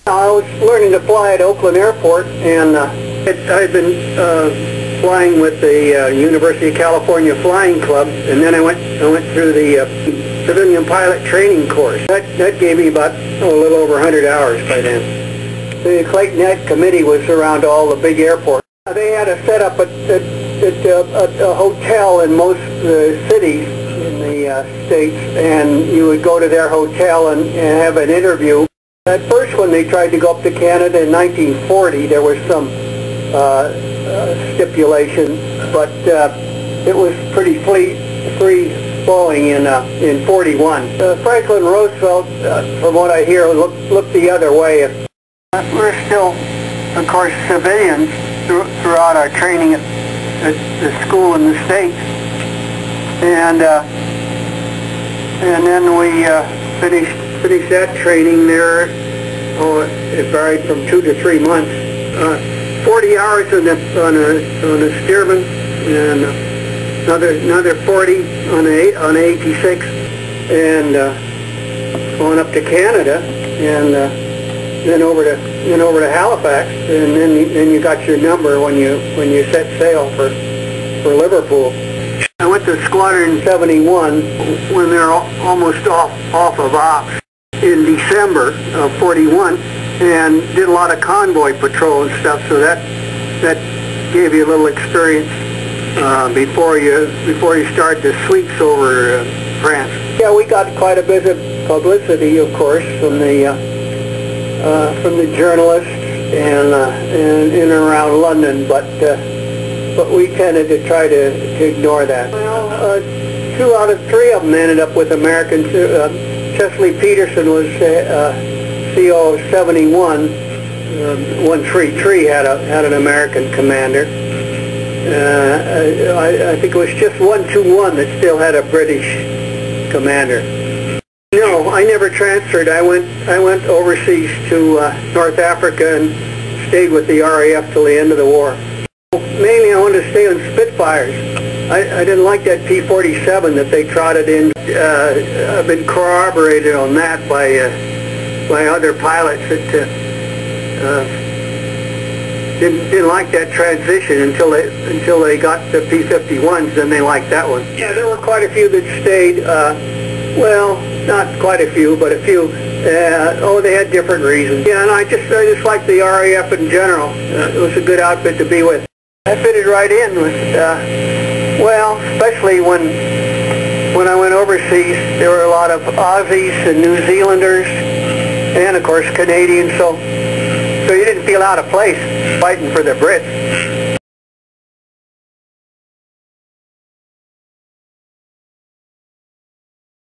I was learning to fly at Oakland Airport, and I'd been flying with the University of California Flying Club, and then I went through the civilian pilot training course. That gave me about a little over 100 hours by then. The Clayton Ed Committee was around all the big airports. They had a setup at a hotel in most cities in the States, and you would go to their hotel and have an interview. At first, when they tried to go up to Canada in 1940, there was some stipulation, but it was pretty free-flowing in 41. Franklin Roosevelt, from what I hear, looked the other way. We're still, of course, civilians throughout our training at the school in the States, and then we finished that training there. It varied from 2 to 3 months. 40 hours on a Stearman, and another 40 on a 86, and going up to Canada, and then over to Halifax, and then you got your number when you set sail for Liverpool. I went to Squadron 71 when they're almost off of ops in December of 41, and did a lot of convoy patrol and stuff. So that gave you a little experience before you start the sweeps over France. Yeah, we got quite a bit of publicity, of course, from the journalists and in and around London, but we tended to try to ignore that. Well, 2 out of 3 of them ended up with Americans. Chesley Peterson was CO of 71. 133 had an American commander. I think it was just 121 that still had a British commander. No, I never transferred. I went overseas to North Africa and stayed with the RAF till the end of the war. Mainly I wanted to stay on Spitfires. I didn't like that P-47 that they trotted in. I've been corroborated on that by other pilots that didn't like that transition until they got the P-51s. Then they liked that one. Yeah, there were quite a few that stayed. Well, not quite a few, but a few. They had different reasons. Yeah, and I just liked the RAF in general. It was a good outfit to be with. I fitted right in with, well, especially when I went overseas, there were a lot of Aussies and New Zealanders, and of course Canadians, so you didn't feel out of place fighting for the Brits.